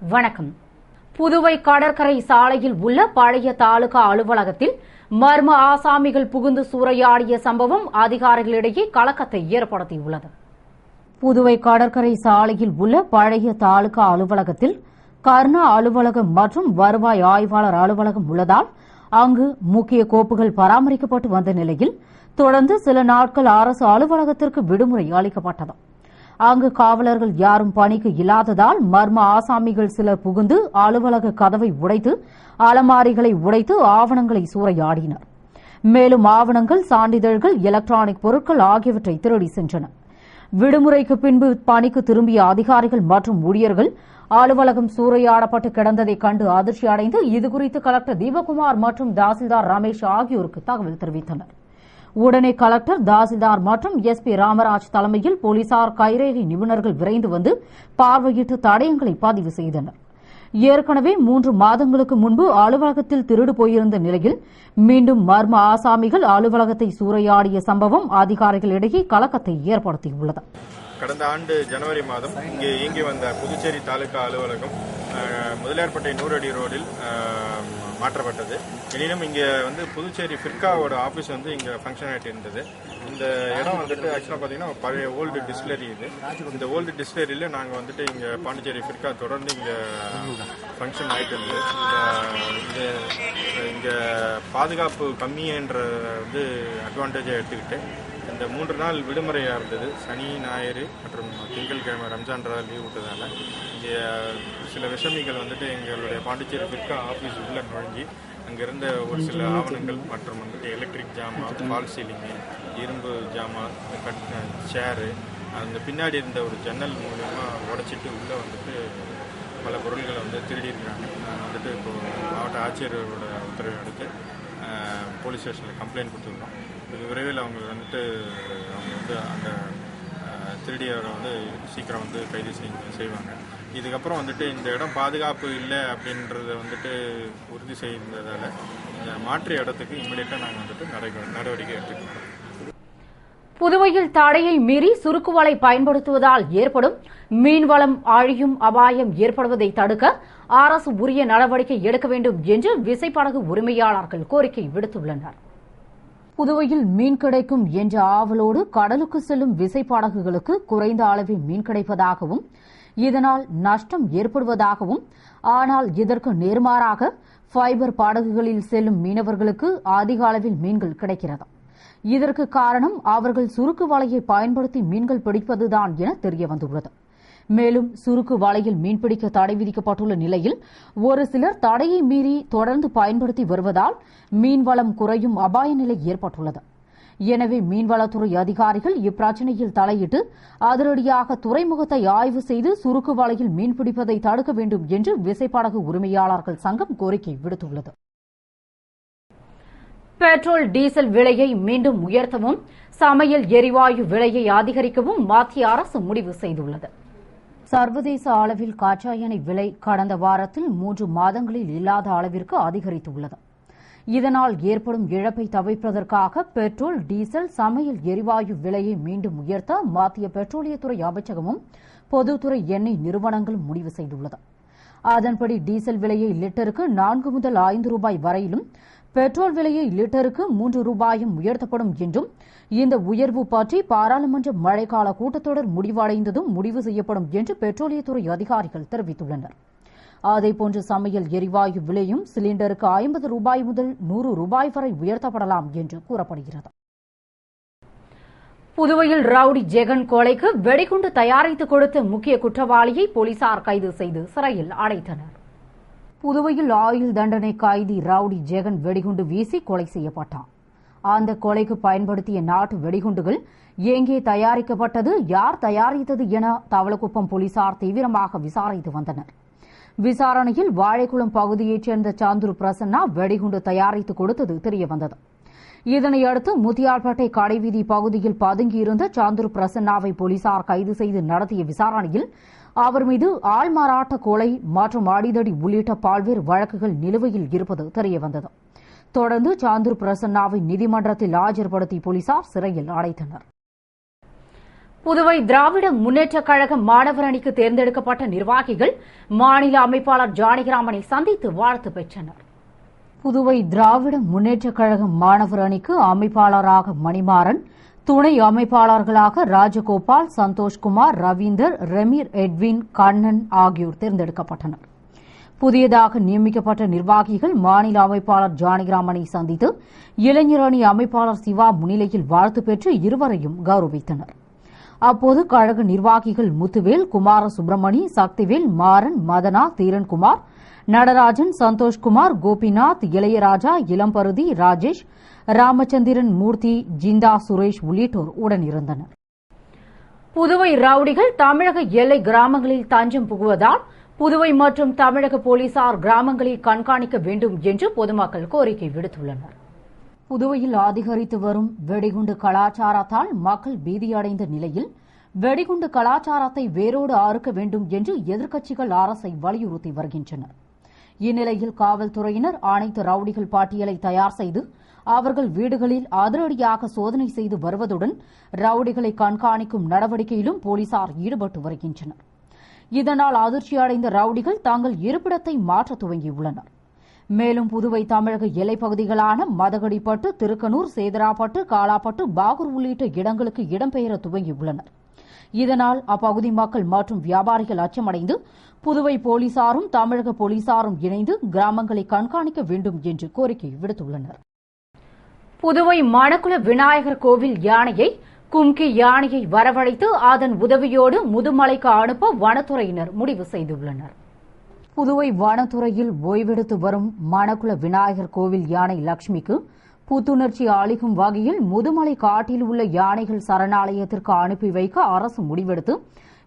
வணக்கம். புதுவை கடற்கரை சாலையில் உள்ள பழைய தாலுகா அலுவலகத்தில் மர்ம ஆசாமிகள் புகுந்து சூறையாடிய சம்பவம் அதிகாரிகளிடையே கலக்கத்தை ஏற்படுத்தியுள்ளது. புதுவை கடற்கரை சாலையில் உள்ள பழைய தாலுகா அலுவலகத்தில் கர்ணா அலுவலகம் மற்றும் வருவாய் ஆய்வாளர் அலுவலகம் உள்ளதால் அங்கு முக்கிய கோப்புகள் பராமரிக்கப்பட்டு வந்த நிலையில் தொடர்ந்து சில நாட்கள் அரசு அலுவலகத்திற்கு விடுமுறை அளிக்கப்பட்டது. அங்கு காவலர்கள் யாரும் பணிக்கு இல்லாததால் மர்ம ஆசாமிகள் சிலர் புகுந்து அலுவலக கதவை உடைத்து அலமாரிகளை உடைத்து ஆவணங்களை சூறையாடினர். மேலும் ஆவணங்கள், சான்றிதழ்கள், எலக்ட்ரானிக் பொருட்கள் ஆகியவற்றை திருடி சென்றனர். விடுமுறைக்கு பின்பு பணிக்கு திரும்பிய அதிகாரிகள் மற்றும் ஊழியர்கள் அலுவலகம் சூறையாடப்பட்டு கிடந்ததை கண்டு அதிர்ச்சி அடைந்து இதுகுறித்து கலெக்டர் தீபக்குமார் மற்றும் தாசில்தார் ரமேஷ் ஆகியோருக்கு தகவல் தெரிவித்தனர். உடனே கலெக்டர், தாசில்தார் மற்றும் எஸ்பி ராமராஜ் தலைமையில் போலீசார், கைரேகை நிபுணர்கள் விரைந்து வந்து பார்வையிட்டு தடயங்களை பதிவு செய்தனர். ஏற்கனவே 3 மாதங்களுக்கு முன்பு அலுவலகத்தில் திருடு போயிருந்த நிலையில் மீண்டும் மர்ம ஆசாமிகள் அலுவலகத்தை சூறையாடிய சம்பவம் அதிகாரிகளிடையே கலக்கத்தை ஏற்படுத்தியுள்ளது. கடந்த ஆண்டு ஜனவரி மாதம் இங்கே இயங்கி வந்த புதுச்சேரி தாலுகா அலுவலகம் முதலியார்பேட்டை 100 அடி ரோடில் மாற்றப்பட்டது. எனினும் இங்கே புதுச்சேரி ஃபிர்காவோட ஆஃபீஸ் இங்கே ஃபங்க்ஷன் ஆகிட்டு இருந்தது. இந்த இடம் ஆக்சுவலாக பார்த்தீங்கன்னா பழைய ஓல்டு டிஸ்டிலரி இது. இந்த ஓல்டு டிஸ்டிலரியில் நாங்கள் இங்கே பாண்டிச்சேரி ஃபிர்கா தொடர்ந்து இங்கே ஃபங்க்ஷன் ஆகிட்டு இருந்தது. இங்கே பாதுகாப்பு கம்மின்ற அட்வான்டேஜாக எடுத்துக்கிட்டு இந்த 3 நாள் விடுமுறையாக இருந்தது. சனி, ஞாயிறு மற்றும் திங்கட்கிழமை ரம்ஜான் லீவ் விட்டதால இங்கே சில விஷமிகள் எங்களுடைய பாண்டிச்சேரி ஃபிர்கா ஆஃபீஸ் உள்ள நுழைஞ்சி அங்கிருந்த ஒரு சில ஆவணங்கள் மற்றும் எலக்ட்ரிக் ஜாமா, ஃபால் சீலிங்கு, இரும்பு ஜாமா, சேரு, அந்த பின்னாடி இருந்த ஒரு ஜன்னல் மூலமா உடைச்சிட்டு உள்ளே பல பொருள்களை திருடியிருக்காங்க. இப்போ மாவட்ட ஆட்சியரோட உத்தரவை அடுத்து போலீஸ் ஸ்டேஷனில் கம்ப்ளைண்ட் கொடுத்துருக்கோம். விரைவில் அவங்க அவங்க அந்த திருடியவரை சீக்கிரம் கைது செய்வாங்க. இதுக்கப்புறம் இந்த இடம் பாதுகாப்பு இல்லை அப்படின்றத உறுதி செய்ததால் இந்த மாற்று இடத்துக்கு இம்மிடியட்டாக நாங்கள் நடவடிக்கை எடுத்துக்கிறோம். புதுவையில் தடையை மீறி சுருக்கு வலை பயன்படுத்துவதால் ஏற்படும் மீன்வளம் அழியும் அபாயம் ஏற்படுவதை தடுக்க அரசு உரிய நடவடிக்கை எடுக்க வேண்டும் என்று விசைப்படகு உரிமையாளர்கள் கோரிக்கை விடுத்துள்ளனர். புதுவையில் மீன் கிடைக்கும் என்ற ஆவலோடு கடலுக்கு செல்லும் விசைப்படகுகளுக்கு குறைந்த அளவில் மீன் கிடைப்பதாகவும் இதனால் நஷ்டம் ஏற்படுவதாகவும், ஆனால் இதற்கு நேர்மாறாக ஃபைபர் படகுகளில் செல்லும் மீனவர்களுக்கு அதிக அளவில் மீன்கள் கிடைக்கிறது. இதற்கு காரணம் அவர்கள் சுருக்கு வலையை பயன்படுத்தி மீன்கள் பிடிப்பதுதான் என தெரியவந்துள்ளது. மேலும் சுருக்கு வலையில் மீன்பிடிக்க தடை விதிக்கப்பட்டுள்ள நிலையில் ஒரு சிலர் தடையை மீறி தொடர்ந்து பயன்படுத்தி வருவதால் மீன்வளம் குறையும் அபாய நிலை ஏற்பட்டுள்ளது. எனவே மீன்வளத்துறை அதிகாரிகள் இப்பிரச்சினையில் தலையிட்டு அதிரடியாக துறைமுகத்தை ஆய்வு செய்து சுருக்கு வலையில் மீன்பிடிப்பதை தடுக்க வேண்டும் என்று விசைப்படகு உரிமையாளர்கள் சங்கம் கோரிக்கை விடுத்துள்ளது. பெட்ரோல், டீசல் விலையை மீண்டும் உயர்த்தவும் சமையல் எரிவாயு விலையை அதிகரிக்கவும் மத்திய அரசு முடிவு செய்துள்ளது. சர்வதேச அளவில் கச்சா எண்ணெய் விலை கடந்த வாரத்தில் 3 மாதங்களில் இல்லாத அளவிற்கு அதிகரித்துள்ளது. இதனால் ஏற்படும் இழப்பை தவிர்ப்பதற்காக பெட்ரோல், டீசல், சமையல் எரிவாயு விலையை மீண்டும் உயர்த்த மத்திய பெட்ரோலியத்துறை அமைச்சகமும் பொதுத்துறை எண்ணெய் நிறுவனங்களும் முடிவு செய்துள்ளது. அதன்படி டீசல் விலையை லிட்டருக்கு 4 முதல் 5 ரூபாய் வரையிலும், பெட்ரோல் விலையை லிட்டருக்கு 3 ரூபாயும் உயர்த்தப்படும் என்றும், இந்த உயர்வு பற்றி பாராளுமன்ற மழைக்கால கூட்டத்தொடர் முடிவடைந்ததும் முடிவு செய்யப்படும் என்று பெட்ரோலியத்துறை அதிகாரிகள் தெரிவித்துள்ளனர். அதேபோன்று சமையல் எரிவாயு விலையும் சிலிண்டருக்கு 50 ரூபாய் முதல் 100 ரூபாய் வரை உயர்த்தப்படலாம் என்று கூறப்படுகிறது. புதுவையில் ரவுடி ஜெகன் கொலைக்கு வெடிகுண்டு தயாரித்து கொடுத்த முக்கிய குற்றவாளியை போலீசார் கைது செய்து சிறையில் அடைத்தனர். புதுவையில் ஆயுள் தண்டனை கைதி ரவுடி ஜெகன் வெடிகுண்டு வீசி கொலை செய்யப்பட்டான். அந்த கொலைக்கு பயன்படுத்திய நாட்டு வெடிகுண்டுகள் எங்கே தயாரிக்கப்பட்டது, யார் தயாரித்தது என தவளக்குப்பம் போலீசார் தீவிரமாக விசாரித்து வந்தனர். விசாரணையில் வாழைக்குளம் பகுதியைச் சேர்ந்த சாந்தூர் பிரசன்னா வெடிகுண்டு தயாரித்து கொடுத்தது தெரியவந்தது. இதனையடுத்து முத்தியால்பேட்டை கடைவீதி பகுதியில் பதுங்கியிருந்த சாந்தூர் பிரசன்னாவை போலீசார் கைது செய்து நடத்திய விசாரணையில் அவர் மீது ஆள்மாறாட்ட கொலை மற்றும் அடிதடி உள்ளிட்ட பல்வேறு வழக்குகள் நிலுவையில் இருப்பது தெரியவந்தது. தொடர்ந்து சாந்தூர் பிரசன்னாவை நீதிமன்றத்தில் ஆஜர்படுத்தி போலீசார் சிறையில் அடைத்தனர். புதுவை திராவிட முன்னேற்றக் கழக மாணவர் அணிக்கு தேர்ந்தெடுக்கப்பட்ட நிர்வாகிகள் மாநில அமைப்பாளர் ஜானகிராமனை சந்தித்து வாழ்த்து பெற்றனர். புதுவை திராவிட முன்னேற்றக் கழக மாணவர் அணிக்கு அமைப்பாளராக மணிமாறன், துணை அமைப்பாளர்களாக ராஜகோபால், சந்தோஷ்குமார், ரவீந்தர், ரெமீர், எட்வின், கண்ணன் ஆகியோர் தேர்ந்தெடுக்கப்பட்டனர். புதியதாக நியமிக்கப்பட்ட நிர்வாகிகள் மாநில அமைப்பாளர் ஜானகிராமனை சந்தித்து இளைஞர் அணி அமைப்பாளர் சிவா முன்னிலையில் வாழ்த்து பெற்று இருவரையும் கௌரவித்தனர். அப்போது கழக நிர்வாகிகள் முத்துவேல், குமார சுப்பிரமணி, சக்திவேல், மாறன், மதனா, தீரன்குமார், நடராஜன், சந்தோஷ்குமார், கோபிநாத், இளையராஜா, இளம்பருதி, ராஜேஷ், ராமச்சந்திரன், மூர்த்தி, ஜிந்தா, சுரேஷ் உள்ளிட்டோர் உடனிருந்தனர். புதுவை ரவுடிகள் தமிழக எல்லை கிராமங்களில் தஞ்சம் புகுவதால் புதுவை மற்றும் தமிழக போலீசார் கிராமங்களில் கண்காணிக்க வேண்டும் என்று பொதுமக்கள் கோரிக்கை விடுத்துள்ளனர். புதுவையில் அதிகரித்து வரும் வெடிகுண்டு கலாச்சாரத்தால் மக்கள் பீதியடைந்த நிலையில் வெடிகுண்டு கலாச்சாரத்தை வேரோடு அறுக்க வேண்டும் என்று எதிர்க்கட்சிகள் அரசை வலியுறுத்தி வருகின்றனர். இந்நிலையில் காவல்துறையினர் அனைத்து ரவுடிகள் பட்டியலை தயார் செய்து அவர்கள் வீடுகளில் அதிரடியாக சோதனை செய்து வருவதுடன் ரவுடிகளை கண்காணிக்கும் நடவடிக்கையிலும் போலீசார் ஈடுபட்டு வருகின்றனர். இதனால் அதிர்ச்சியடைந்த ரவுடிகள் தங்கள் இருப்பிடத்தை மாற்ற துவங்கியுள்ளனர். மேலும் புதுவை தமிழக எல்லைப் பகுதிகளான மதகடிப்பட்டு, திருக்கனூர், சேதராப்பட்டு, காலாப்பட்டு, பாகூர் உள்ளிட்ட இடங்களுக்கு இடம்பெயர துவங்கியுள்ளனர். இதனால் அப்பகுதி மக்கள் மற்றும் வியாபாரிகள் அச்சமடைந்து புதுவை போலீசாரும் தமிழக போலீசாரும் இணைந்து கிராமங்களை கண்காணிக்க வேண்டும் என்று கோரிக்கை விடுத்துள்ளனர். புதுவை மணக்குள விநாயகர் கோவில் யானையை கும்கி யானையை வரவழைத்து அதன் உதவியோடு முதுமலைக்கு அனுப்ப வனத்துறையினர் முடிவு செய்துள்ளனர். புதுவை வனத்துறையில் ஓய்வெடுத்து வரும் மணக்குள விநாயகர் கோவில் யானை லட்சுமிக்கு புத்துணர்ச்சி அளிக்கும் வகையில் முதுமலை காட்டில் உள்ள யானைகள் சரணாலயத்திற்கு அனுப்பி வைக்க அரசு முடிவெடுத்து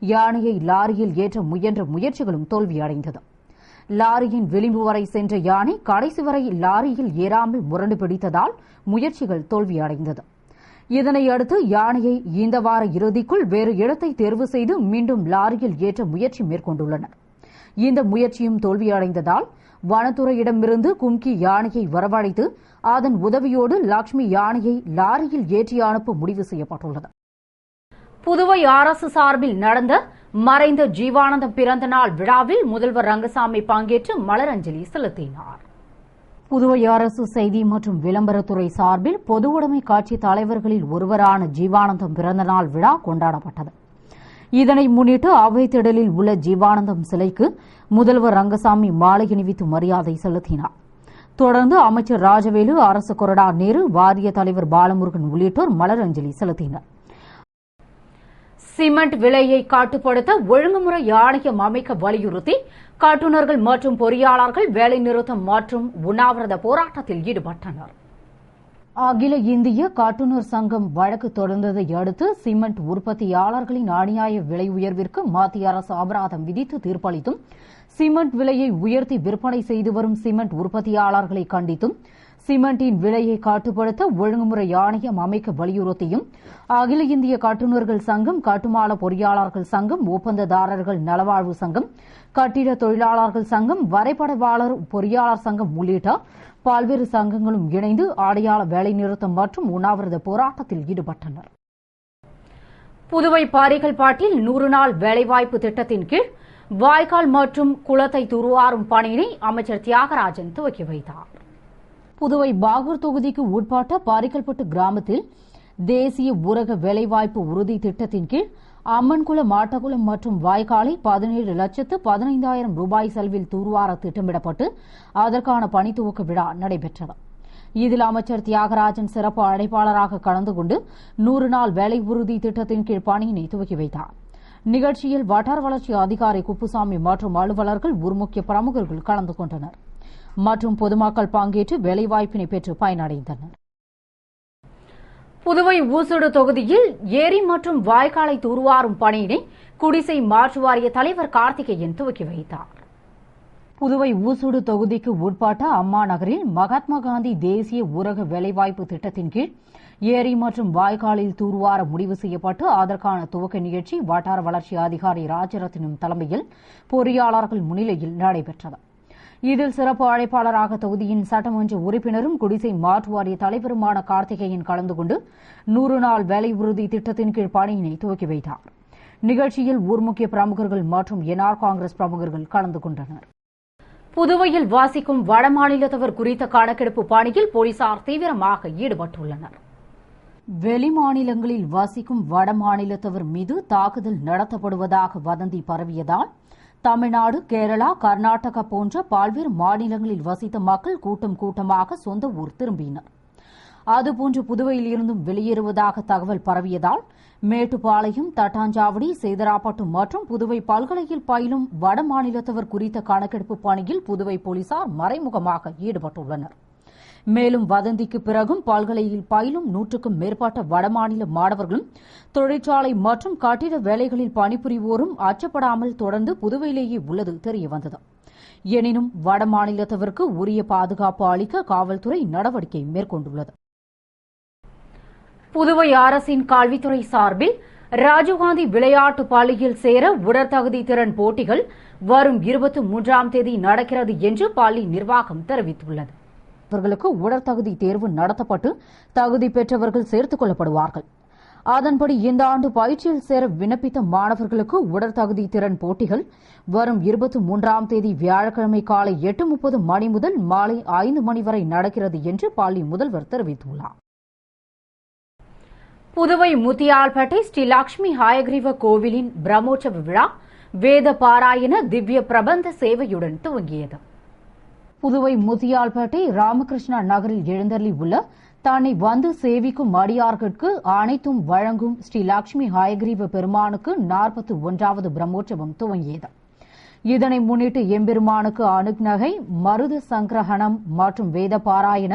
யானையை லாரியில் ஏற்ற முயன்ற முயற்சிகளும் தோல்வியடைந்தது. லாரியின் விளிம்பு வரை சென்ற யானை கடைசி வரை லாரியில் ஏறாமல் முரண்டு பிடித்ததால் முயற்சிகள் தோல்வியடைந்தது. இதனையடுத்து யானையை இந்த வார இறுதிக்குள் வேறு இடத்தை தேர்வு செய்து மீண்டும் லாரியில் ஏற்ற முயற்சி மேற்கொண்டுள்ளனர். இந்த முயற்சியும் தோல்வியடைந்ததால் வனத்துறையிடமிருந்து கும்கி யானையை வரவழைத்து அதன் உதவியோடு லட்சுமி யானையை லாரியில் ஏற்றி அனுப்ப முடிவு செய்யப்பட்டுள்ளது. புதுவை அரசு சார்பில் நடந்த மறைந்த ஜீவானந்தம் பிறந்த நாள் விழாவில் முதல்வர் ரங்கசாமி பங்கேற்று மலரஞ்சலி செலுத்தினார். புதுவை அரசு செய்தி மற்றும் விளம்பரத்துறை சார்பில் பொது உடைமை கட்சி தலைவர்களில் ஒருவரான ஜீவானந்தம் பிறந்தநாள் விழா கொண்டாடப்பட்டது. இதனை முன்னிட்டு அவை திடலில் உள்ள ஜீவானந்தம் சிலைக்கு முதல்வர் ரங்கசாமி மாலை அணிவித்து மரியாதை செலுத்தினார். தொடர்ந்து அமைச்சர் ராஜவேலு, அரசு கொறடா நேரு, வாரிய தலைவர் பாலமுருகன் உள்ளிட்டோர் மலரஞ்சலி செலுத்தினர். சிமெண்ட் விலையை கட்டுப்படுத்த ஒழுங்குமுறை ஆணையம் அமைக்க வலியுறுத்தி கட்டுநர்கள் மற்றும் பொறியாளர்கள் வேலைநிறுத்தம் மற்றும் உண்ணாவிரத போராட்டத்தில் ஈடுபட்டனர். அகில இந்திய கட்டுநர் சங்கம் வழக்கு தொடர்ந்ததை அடுத்து சிமெண்ட் உற்பத்தியாளர்களின் அநியாய விலை உயர்விற்கு மத்திய அரசு அபராதம் விதித்து தீர்ப்பளித்தும் சிமெண்ட் விலையை உயர்த்தி விற்பனை செய்து வரும் சிமெண்ட் உற்பத்தியாளர்களை கண்டித்தும் சிமெண்டின் விலையை கட்டுப்படுத்த ஒழுங்குமுறை ஆணையம் அமைக்க வலியுறுத்தியும் அகில இந்திய கட்டுநர்கள் சங்கம், கட்டுமான பொறியாளர்கள் சங்கம், ஒப்பந்ததாரர்கள் நலவாழ்வு சங்கம், கட்டிட தொழிலாளர்கள் சங்கம், வரைபடவாளர் பொறியாளர் சங்கம் உள்ளிட்ட பல்வேறு சங்கங்களும் இணைந்து அடையாள வேலைநிறுத்தம் மற்றும் உண்ணாவிரத போராட்டத்தில் ஈடுபட்டனர். புதுவை பாரிகல்பாட்டில் 100 நாள் வேலைவாய்ப்பு திட்டத்தின் கீழ் வாய்க்கால் மற்றும் குளத்தை தூர்வாரும் பணியினை அமைச்சர் தியாகராஜன் துவக்கி வைத்தார். புதுவை பாகூர் தொகுதிக்கு உட்பட்ட பாரிக்கல்பட்டு கிராமத்தில் தேசிய ஊரக வேலைவாய்ப்பு உறுதி திட்டத்தின் கீழ் அம்மன்குளம், மாட்டகுளம் மற்றும் வாய்க்காலை 17,15,000 ரூபாய் செலவில் தூர்வார திட்டமிடப்பட்டு அதற்கான பணி துவக்க விழா நடைபெற்றது. இதில் அமைச்சர் தியாகராஜன் சிறப்பு அழைப்பாளராக கலந்து கொண்டு 100 நாள் வேலை உறுதி திட்டத்தின் கீழ் பணியினை துவக்கி வைத்தார். நிகழ்ச்சியில் வட்டார வளர்ச்சி அதிகாரி குப்புசாமி மற்றும் அலுவலர்கள், முக்கிய பிரமுகர்கள் கலந்து கொண்டனர் மற்றும் பொதுமக்கள் பங்கேற்று வேலைவாய்ப்பினை பெற்று பயனடைந்தனர். புதுவை ஊசுடு தொகுதியில் ஏரி மற்றும் வாய்க்காலை தூர்வாரும் பணியினை குடிசை மாற்று வாரிய தலைவர் கார்த்திகேயன் துவக்கி வைத்தார். புதுவை ஊசுடு தொகுதிக்கு உட்பட்ட அம்மா நகரில் மகாத்மா காந்தி தேசிய ஊரக வேலைவாய்ப்பு திட்டத்தின் கீழ் ஏரி மற்றும் வாய்க்காலில் தூர்வார முடிவு செய்யப்பட்டு அதற்கான துவக்க நிகழ்ச்சி வட்டார வளர்ச்சி அதிகாரி ராஜரத்னம் தலைமையில் பொறியாளர்கள் முன்னிலையில் நடைபெற்றது. இதில் சிறப்பு அழைப்பாளராக தொகுதியின் சட்டமன்ற உறுப்பினரும் குடிசை மாற்று வாரிய தலைவருமான கார்த்திகேயன் கலந்து கொண்டு 100 நாள் வேலை உறுதி திட்டத்தின் கீழ் பணியினை துவக்கி வைத்தார். நிகழ்ச்சியில் ஊர் முக்கிய பிரமுகர்கள் மற்றும் என்ஆர் காங்கிரஸ் பிரமுகர்கள் கலந்து கொண்டனர். புதுவையில் வாசிக்கும் வடமாநிலத்தவர் குறித்த கணக்கெடுப்பு பணியில் போலீசார் தீவிரமாக ஈடுபட்டுள்ளனர். வெளிமாநிலங்களில் வசிக்கும் வடமாநிலத்தவர் மீது தாக்குதல் நடத்தப்படுவதாக வதந்தி பரவியதால் தமிழ்நாடு, கேரளா, கர்நாடகா போன்ற பல்வேறு மாநிலங்களில் வசித்த மக்கள் கூட்டம் கூட்டமாக சொந்த ஊர் திரும்பினர். அதுபோன்று புதுவையில் இருந்தும் வெளியேறுவதாக தகவல் பரவியதால் மேட்டுப்பாளையம், தட்டாஞ்சாவடி, சேதராப்பட்டு மற்றும் புதுவை பல்கலையில் பயிலும் வடமாநிலத்தவர் குறித்த கணக்கெடுப்பு பணியில் புதுவை போலீசார் மறைமுகமாக ஈடுபட்டுள்ளனர். மேலும் வதந்திக்கு பிறகும் பல்கலையில் பயிலும் 100க்கும் மேற்பட்ட வடமாநில மாணவர்களும் தொழிற்சாலை மற்றும் கட்டிட வேலைகளில் பணிபுரிவோரும் அச்சப்படாமல் தொடர்ந்து புதுவையிலேயே உள்ளது தெரியவந்தது. எனினும் வடமாநிலத்தவருக்கு உரிய பாதுகாப்பு அளிக்க காவல்துறை நடவடிக்கை மேற்கொண்டுள்ளது. புதுவை அரசின் கல்வித்துறை சார்பில் ராஜீவ்காந்தி விளையாட்டு பள்ளியில் சேர உடற்தகுதி திறன் போட்டிகள் வரும் 23ஆம் தேதி நடக்கிறது என்று பள்ளி நிர்வாகம் தெரிவித்துள்ளது. அவர்களுக்கு உடற்தகுதி தேர்வு நடத்தப்பட்டு தகுதி பெற்றவர்கள் சேர்த்துக் கொள்ளப்படுவார்கள். அதன்படி இந்த ஆண்டு பயிற்சியில் சேர விண்ணப்பித்த மாணவர்களுக்கு உடற்தகுதி திறன் போட்டிகள் வரும் 23ஆம் தேதி வியாழக்கிழமை காலை 8:30 மணி முதல் மாலை 5 மணி வரை நடக்கிறது என்று பள்ளி முதல்வர் தெரிவித்துள்ளார். புதுவை முத்தியால்பேட்டை ஸ்ரீ லட்சுமி ஹயக்ரீவ கோவிலின் பிரம்மோற்சவ விழா வேத பாராயண திவ்ய பிரபந்த சேவையுடன் துவங்கியது. புதுவை முத்தியால்பேட்டை ராமகிருஷ்ணா நகரில் எழுந்தருளி உள்ள தன்னை வந்து சேவிக்கும் அடியார்களுக்கு அனைத்தும் வழங்கும் ஸ்ரீ லட்சுமி ஹயக்ரீவ பெருமானுக்கு 41வது பிரம்மோற்சவம் துவங்கியது. இதனை முன்னிட்டு எம்பெருமானுக்கு அனுக்நகை, மருத சங்கிரகணம் மற்றும் வேத பாராயண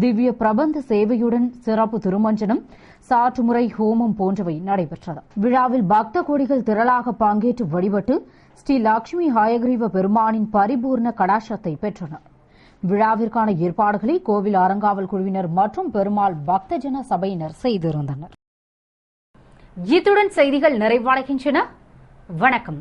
திவ்ய பிரபந்த சேவையுடன் சிறப்பு திருமஞ்சனம், சாற்றுமுறை ஹோமம் போன்றவை நடைபெற்றது. விழாவில் பக்த கோடிகள் திரளாக பங்கேற்று வழிபட்டு ஸ்ரீ லட்சுமி ஹயக்ரீவ பெருமானின் பரிபூர்ண கடாட்சத்தை பெற்றனர். விழாவிற்கான ஏற்பாடுகளை கோவில் அறங்காவல் குழுவினர் மற்றும் பெருமாள் பக்தஜன சபையினர் செய்திருந்தனர். இத்துடன் செய்திகள் நிறைவடைகின்றன. வணக்கம்.